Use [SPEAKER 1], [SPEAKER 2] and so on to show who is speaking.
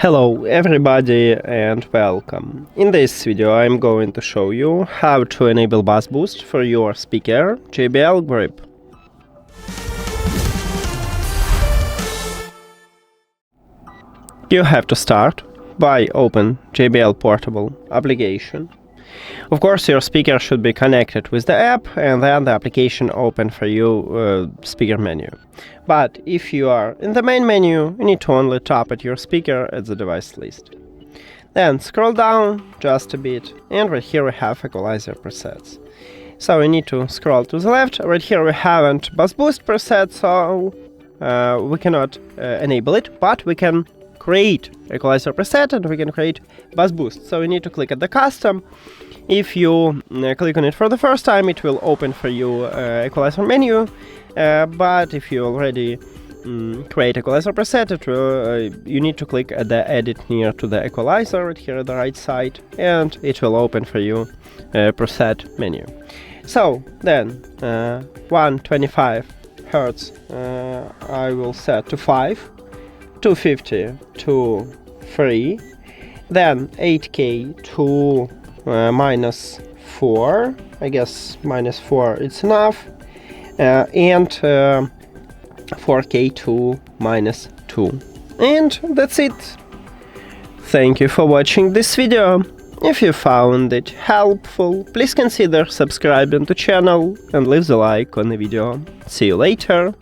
[SPEAKER 1] Hello everybody and welcome. In this video I'm going to show you how to enable bass boost for your speaker JBL Grip. You have to start by open JBL Portable application. Of course your speaker should be connected with the app and then the application open for you speaker menu. But if you are in the main menu, you need to only tap at your speaker at the device list. Then scroll down just a bit, and right here we have equalizer presets. So we need to scroll to the left. Right here we haven't bass boost preset, so we cannot enable it, but we can create equalizer preset and we can create bass boost. So we need to click at the custom. If you click on it for the first time, it will open for you equalizer menu. But if you already create equalizer preset, you need to click at the edit near to the equalizer right here at the right side, and it will open for you preset menu. So then 125 Hertz I will set to 5, 250 to 3, then 8K to -4, I guess -4 it's enough, and 4K to -2. And that's it. Thank you for watching this video. If you found it helpful, please consider subscribing to the channel and leave the like on the video. See you later.